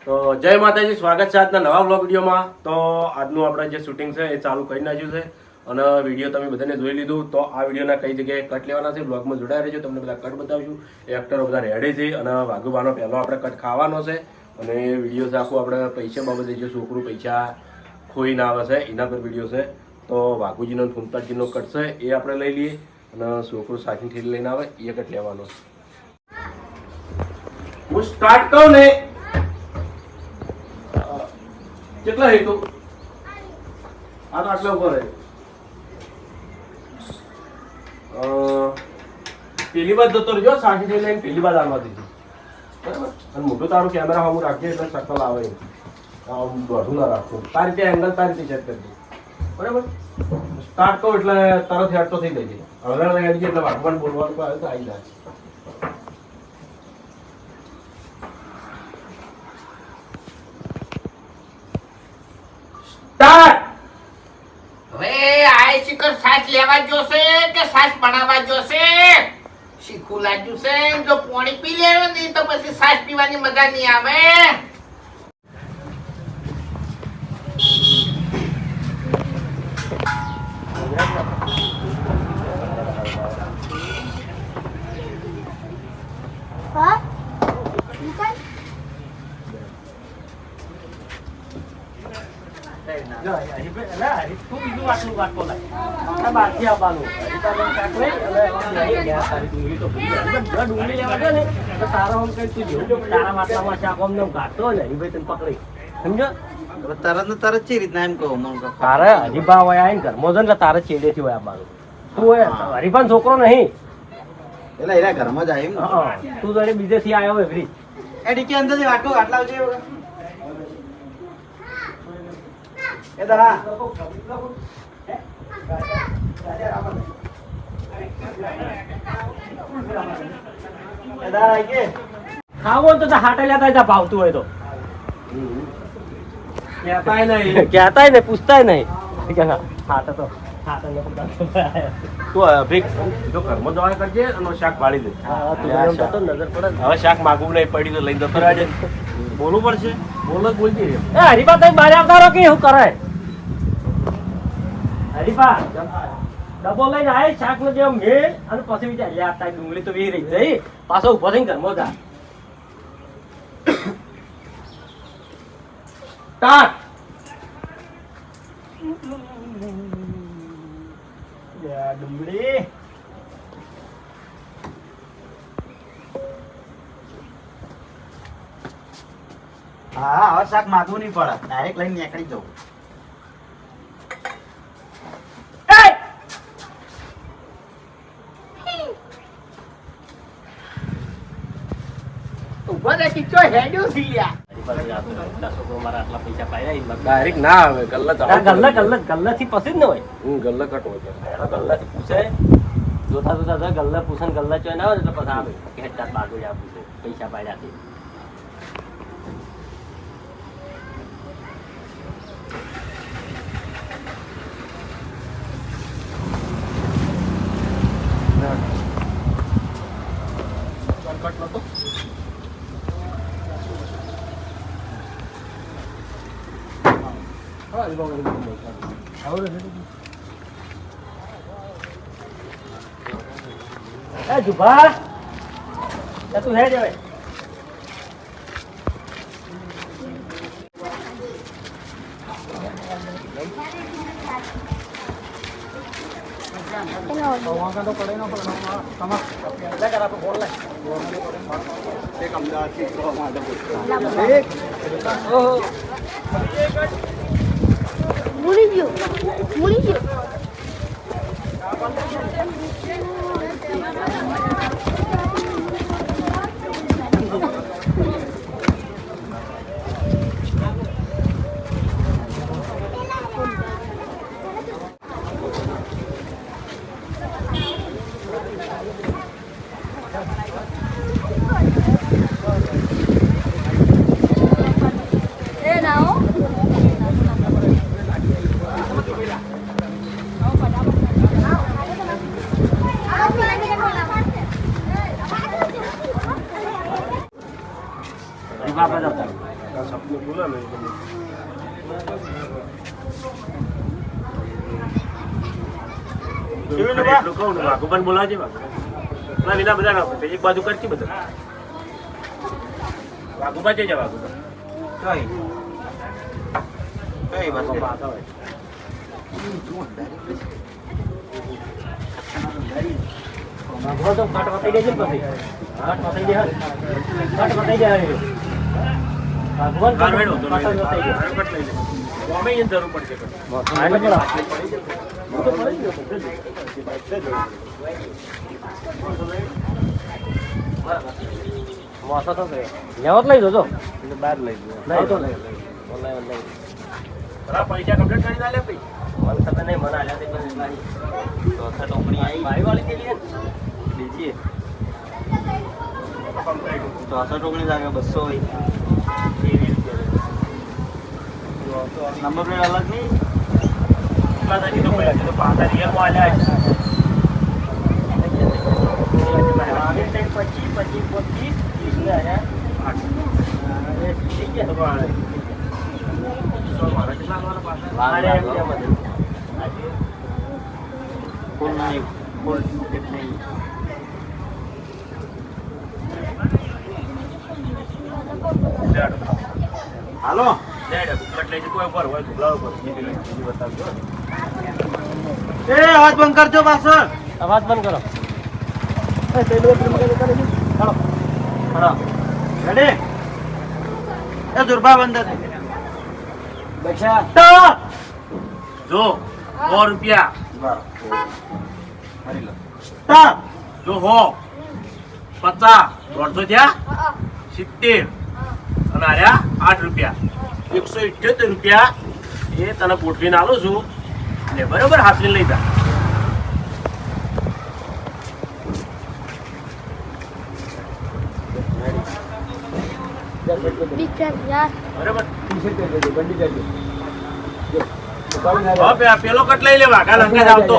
તો જય માતાજી, સ્વાગત છે આજના નવા બ્લોગ વિડીયોમાં. તો આજનું આપણે જે શૂટિંગ છે એ ચાલુ કરી નાખ્યું છે અને વિડીયો તમે બધાને જોઈ લીધું. તો આ વિડીયોના કઈ જગ્યાએ કટ લેવાના છે બ્લોગમાં જોડાયા રહેજો, તમને બધા કટ બતાવશું. એક્ટરો બધા રેડી છે અને વાઘુબાનો પહેલો આપણે કટ ખાવાનો છે અને એ વિડીયો છે આખું આપણે પૈસા બાબતે જે છોકરું પૈસા ખોઈને આવે છે એના પર વિડીયો છે. તો વાઘુજીનો ફૂમતાજીનો કટ છે એ આપણે લઈ લઈએ અને છોકરું સાચી ઠેલી લઈને આવે એ કટ લેવાનો. હું સ્ટાર્ટ કહું ને કેટલા હે તું આ તો આટલા ઉપર હે. પેલી બાદ જતો રહેજો, સાચી ઠેલી લઈને પેલી બાદ આવવા દીધી બરાબર. અને મોટું તારું કેમેરા સામું રાખીએ એટલે શકલ આવે દોઢું ના રાખવું. તારી રીતે એંગલ તારી રીતે સેટ કરજો બરાબર. સ્ટાર્ટ કહું એટલે તરત હેડ તો થઈ જશે. હવે હેડ છે એટલે વાગવાન બોલવાનું આવે તો આવી જાય. હવે આ શિખર સાસ લેવા જોશે કે સાસ બનાવવા જોશે? શીખું લાગ્યું છે. જો પાણી પી લેવો ને તો પછી સાસ પીવાની મજા નહીં આવે. તરત ચી રીતના એમ કહું તારે હરીફા હોય આવીને ઘરમાં છે ને તારે ચેડેથી હોય આવવાનું. તું હોય હરીફાનો છોકરો નહીં એટલે એના ઘરમાં જ આવ્યું ને. તું તો બીજેથી આવ્યો હોય ફ્રી એ ડીકી અંદરથી વાટકો આટલા આવજે એ દા ખાવો તો હાટે લેતા ભાવતું હોય તો કહેતાય નહીં, પૂછતાય નહીં. હાટે તો તું ભીખ જો ઘરમાં જવા કરજે અને શાક પાડી દે. નજર પડે. હવે શાક માગવું નહીં પડી તો લઈ જતો રહેજે. બોલવું પડશે, બોલ જ બોલતી રહે. એ હરીફા તમે બહાર આવતા રહો કે એવું કરે? હરીફા ડબ્બો લઈને આવે શાક નો જેવો મેળ અને પછી વિચાર યાર તારી ડુંગળી તો વી રહી જઈ પાછો ઉભો થઈને ઘરમાં જા. સ્ટાર્ટ. ડુંગળી હા હવે શાક માગવું નહીં પડે, ડાયરેક્ટ લઈને નીકળી જવું. ઉભો રે કિચ્ચો હેડ્યો થી લ્યા. છોકરો મારા આટલા પૈસા પાડ્યા ડાયરેક્ટ ના આવે ગલ્લા થી પછી જ ન હોય. ગલ્લા કટ હોય ગલ્લા થી પૂછે જોતા જોતા ગલ્લા પૂછે ગલ્લા ચોય ના હોય એટલે પછી આવે કે હેઠા બાજુ જ પૂછે પૈસા પાડ્યા. જુભા તું હે જવે Murió. આ સપનું ખુલે ને એટલું કહું ને વાઘુબાન બોલાવજે ના વિના બધા ના પડે એક બાજુ કરતી બધા વાઘુબા છે વાઘુબા કઈ બસ વાઘુબા તો કાટ વતાઈ દેજે ને પછી કાટ વતાઈ દે કાટ વતાઈ દે વાઘુબા કાન હેડો તો કાટ વતાઈ દે કટ લઈ લે તો અમે એને જરૂર પડશે આને બોલા હું તો પડી ગયો વાસા તો લેવત લઈ જોજો એટલે બહાર લઈ જો નહીં તો લઈ ઓનલાઈન લઈ બરાબર પૈસા કમ્પ્લીટ કરી ના લે ભાઈ મને ખબર નહીં મને આલ્યા તે પણ ચોથા ટોકરી આવી મારી વાળી કેલી છે બીજી ચોસઠ ટોકણી જાગે 200 હોય નંબર પ્લેટ અલગ નહીં તો પહેલા તો પાછા રિયલમાં આલ્યા છે 25 ફૂલ નહીં ફૂલ ટિકિટ નહીં હાલો એ અવાજ બંધ કરજો પાછળ અવાજ બંધ કરો ચાલો હાલો રેડી એ દુર્ભા બંધ બેઠા જો 100 રૂપિયા જો હો 50 150 થયા 70 અને આર્યા 8 રૂપિયા 178 રૂપિયા એ તને ગોઠવીને આલું છું ને બરોબર હાથની લઈ જા Big fan, yaar. બરોબર હવે પેલો કટ લઈ લેવા કાલ અંગે આવતો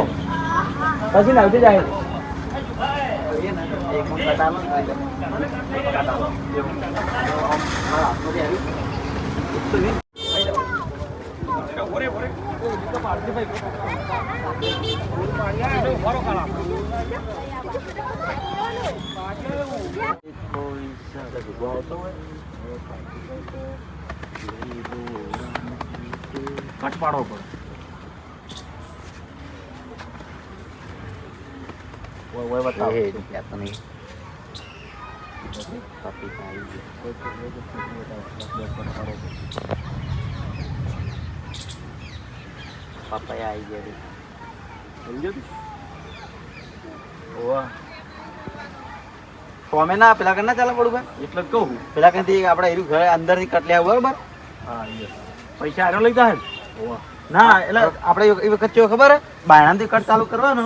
પછી નાવતી જાય એક મિનિટ બતાવો કટ પાડવો પડે ઓય બતાવો પપ્પાયા આવી ગયા સમજ્યો ઓવા કોમે ના પેલા કરના ચાલે પડું ભાઈ એટલે જ કહું પેલા કંઈથી આપણે એનું ઘરે અંદરથી કટ લે બરોબર હા પૈસા આરો લઈ જાય ને ના એટલે આપણે એ વખત કેવો ખબર હે બાયણાથી કટ ચાલુ કરવાનો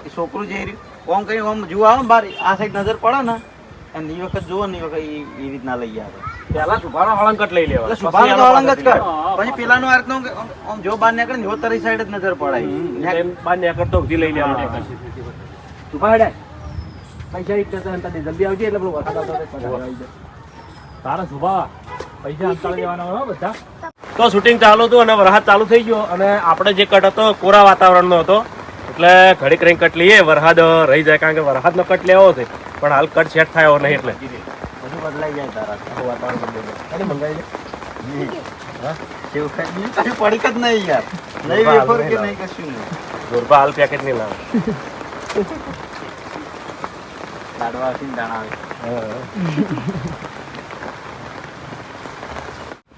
એ છોકરું જે ઓમ કરીને ઓમ જુઓ આવે ને બાર આ સાઈડ નજર પડે ને અને એ વખત જુઓ ને એ વખત એ રીતના લઈ આવે પેલા સુભાનો હળંગ કટ લઈ લેવા એટલે સુભાનો અલંગ જ કર પછી પેલાનો અર્થ નો આમ જો બહાર નીકળે ને જો તારી સાઈડ જ નજર પડાય બાર ને કરતો ઉધી લઈ લેવાનું સુભા હેડે પૈસા એક કરતા અંતા જલ્દી આવજે એટલે પેલું વરસાદ આવતો આવી જાય તારા સુભા પૈસા અંતાળ જવાના હોય બધા તો શૂટિંગ ચાલુ હતું અને વરસાદ ચાલુ થઈ ગયો અને આપણે જે કટ હતો કોરા વાતાવરણનો હતો એટલે ઘડીક રહી કટ લઈએ વરસાદ રહી જાય કારણ કે વરસાદનો કટ લેવો છે પણ હાલ કટ સેટ થયો નહીં એટલે બધું બદલાઈ જાય તારા વાતાવરણ બદલાઈ જાય એને મંગાવી લે કેવું ખાય બીજું કશું પડીક જ નહીં યાર નહીં વેફર કે નહીં કશું નહીં જોરબા હાલ પેકેટ નહીં લાવે લાડવા આપીને દાણા આવે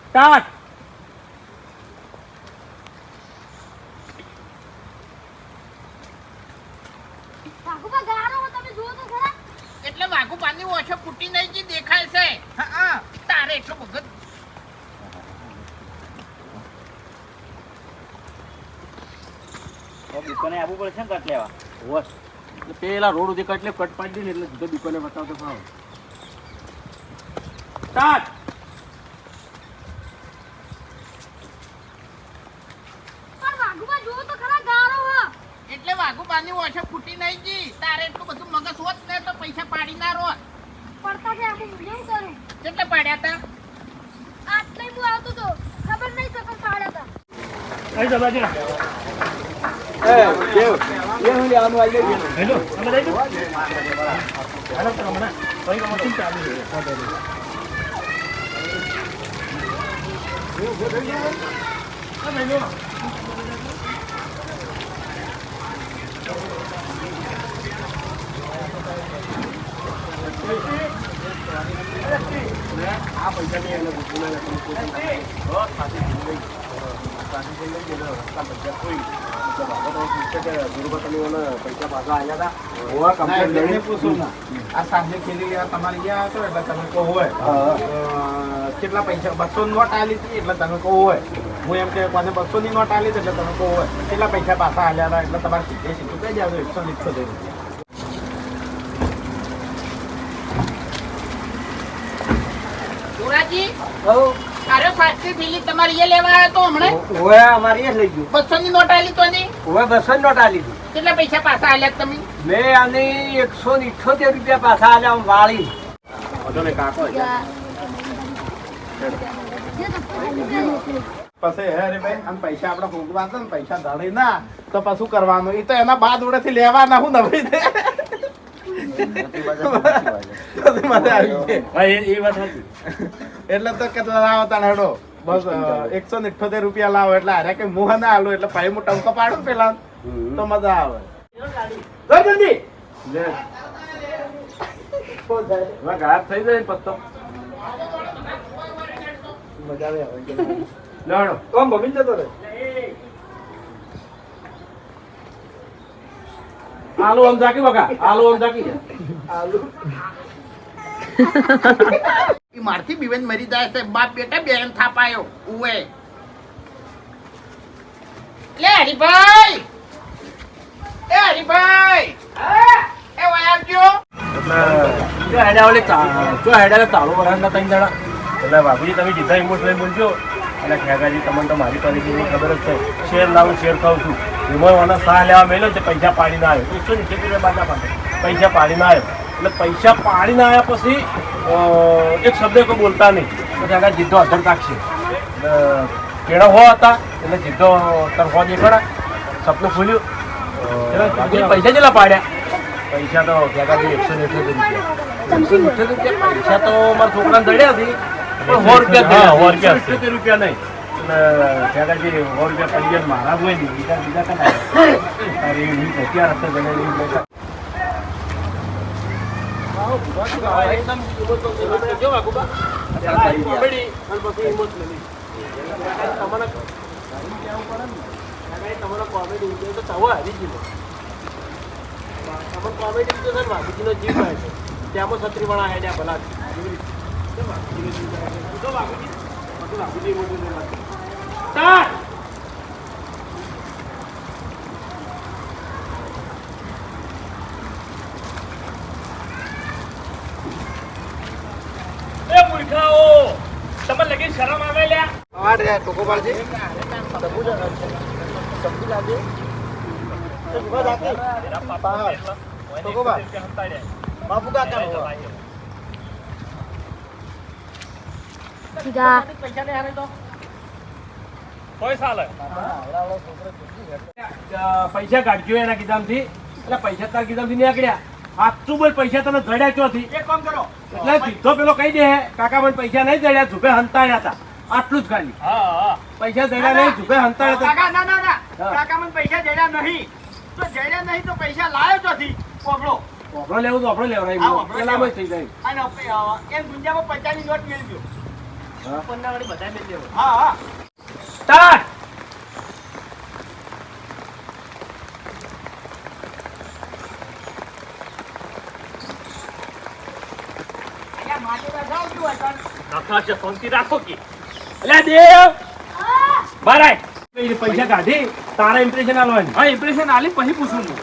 સ્ટાર્ટ વાઘુબા ગારો હો, તમે જુઓ તો ખરા. એટલે વાઘુ પાની ઓછો ફૂટી નહીં જે દેખાય છે હા તારે એટલું બધું દુકાને આવવું પડશે ને કટ લેવા બસ એટલે પેલા રોડ સુધી કટ લે કટ પાડી દે ને એટલે સીધો દુકાને બતાવતો ભાવ સ્ટાર્ટ પણ વાઘુબા જુઓ તો ખરા ગારો હો. એટલે વાઘુ પાની ઓછો ફૂટી નહીં જી તારે એટલું બધું મગજ હોત ને તો પૈસા પાડી ના રોત પડતા છે આખું વિડીયો કરું. કેટલે પાડ્યા તા આટલે અહીં તો બાજુ રાખ. હેલો, અમે લઈ જાઓ. હાલો, તો હમણાં. ભાઈ, મશીન ચાલુ છે. આ પૈસાની એને ભૂખું નહીં હતું. સાથે લઈ રસ્તા પૈસા કોઈ એટલે બાબા તો પૂછે કે ગુરુબા તમે એને પૈસા પાછા આવ્યા હતા હોવા કમ્પ્લેટ લઈને પૂછું ના આ સાંજે ખેલી ગયા તમારે ગયા હતો એટલે તમે કહો હોય કેટલા પૈસા 200 નોટ આલી હતી એટલે તમે કહો હોય હું એમ કે કોને 200 ની નોટ આલી એટલે તમે કહો હોય કેટલા પૈસા પાછા આલ્યા હતા એટલે તમારે સીધે સીધું કહી જાવ 178 રૂપિયા. સુરાજી અરે સાચી થેલી તમારી એ લેવા આવ્યો તો હમણાં ઓય અમારી એ લઈ ગયું 200 ની નોટ આલી તો નહીં ઓય 200 નોટ આલી હતી કેટલા પૈસા પાછા આલ્યા તમે મેં આની 178 રૂપિયા પાછા આલ્યા વાળી બધો ને કાકો પછી હે રે ભાઈ આમ પૈસા આપણે ભોગવા હતા ને પૈસા ધડી ના તો પછી કરવાનું એ તો એના બાદ ઓળેથી લેવાના હું નવી દે એટલે તો કેટલા લાવો તાણ હેડો બસ 178 રૂપિયા લાવો એટલે અરે કે મોહ ના આલો એટલે ભાઈ મોટા ટંકો પાડો પેલા તો મજા આવે જલ્દી ગાયબ થઈ જાય પત્તો મજા આવે લેવાનો કોમ ભમી જતો રે આલુ આમ જાકી બકા આલુ આમ જાકી આલુ ઈ મારથી બીવેન મરી જાય છે બાપ બેટા બેન થાપાયો ઉવે લે હરીભાઈ એ હરીભાઈ એ વાયાજો ચાલુ વરાણના 3 જણા એટલે બાપુજી તમે જીધા ઇમોશનલ બોલજો અને ખેગાજી તમને તો મારી પરિસ્થિતિની ખબર જ છે શેર લાવું શેર ખાઉં છું એમાં મને સાહ લેવા મેળ્યો તે પૈસા પાડી ના આવ્યો 170 રૂપિયા બાદ ના પાડે પૈસા પાડી ના આવ્યો એટલે પૈસા પાડી ના આવ્યા પછી એક શબ્દ કોઈ બોલતા નહીં પછી આગળ જીધો અધર તાકશે કેળા હો હતા એટલે જીધો તર હો દેખાડા સપનું ખુલ્યું પૈસા કેટલા પાડ્યા પૈસા તો ખેગાજી 178 રૂપિયા પૈસા તો મારા છોકરાને દડ્યા હતી પણ 100 રૂપિયા નહીં ખેગાજી 100 રૂપિયા પૈયા મારા હોય નહીં બીજા કદાચ તારે એવી પૈસા રસ્તે જણાવી ત્યાં છત્રી વાળા હેડ્યા ભલા તમે લગી શરમ આવે લ્યા આ રે ટોકો પાડજે સબ્જી લાગે ઉભા જાકે ટોકો પાડ બાપુ કાકા સીધા કોઈ સાલે પૈસા કાઢજો એના કિદામથી એટલે પૈસા તાર કિદામથી નીકળ્યા સાચું બોલ પૈસા તને જડ્યા ચોથી એક કામ કરો એટલે સીધો પેલો કહી દે કાકા મને પૈસા નહીં જડ્યા ઝૂપે હંતાડ્યા હતા આટલું જ ખાલી પૈસા જડ્યા નહીં ઝૂપે હંતાડ્યા કાકા ના ના ના હા. કાકા મને પૈસા જડ્યા નહીં તો જડ્યા નહીં તો પૈસા લાયો ચોથી પકડો હતા આપણો લેવું તો આપણો હા, લેવડાવી આપણો પેલામાં જ થઈ જાય અને એમ ગુંજામાં 50 ની નોટ મેળજો હા. બધા મેં દેવો હા હા સ્ટાર્ટ અહીંયા માટે જાવ કેવું હોય નાખા છે શાંતિ રાખો કે અલ્યા દેવ બારાય પૈસા કાઢી તારા ઇમ્પ્રેશન આલવાની હા ઇમ્પ્રેશન આલી પછી પૂછું હું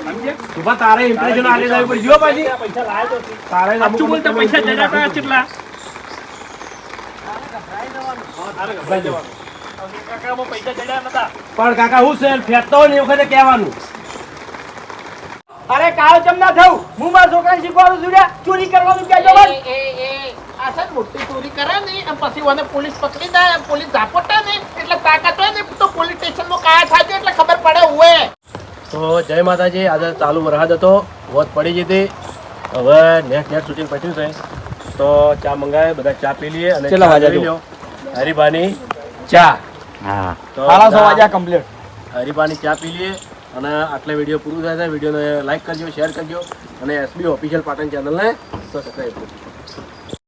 સમજે સુભા તારે ઇમ્પ્રેશન આલી જાય પર જો પાછી પૈસા લાયો તો તારે સાચું બોલતા પૈસા જડ્યા હતા કેટલા કાકામાં પૈસા જડ્યા નતા પણ કાકા હું છે ફેંકતો હોય ને એ વખતે કહેવાનું અરે કાળ ચમ ના થવું હું મારા છોકરાને શીખવાડું છું ચોરી કરવાનું કહેજો બસ આ સર મોટી ચોરી કરે ને અને પછી મને પોલીસ પકડી દે પોલીસ ઝાપટા ને એટલે તાકાત હોય ને તો પોલીસ સ્ટેશન પડે ઉએ તો જય માતાજી. આજે ચાલુ વરસાદ હતો, વોત પડી ગઈ હતી. હવે નેક્સ્ટ શૂટિંગ પત્યું છે તો ચા મંગાવે, બધા ચા પી લઈએ અને કેટલા ચા વાગ્યા પી લ્યો. હરિભાની ચા. હા તો 6:30 વાગ્યા કમ્પ્લીટ. હરિભાની ચા પી લઈએ અને આટલે વિડીયો પૂરું થાય છે. વિડીયોને લાઈક કરજો, શેર કરજો અને એસબી ઓફિશિયલ પાટણ ચેનલને સબસ્ક્રાઈબ કરજો.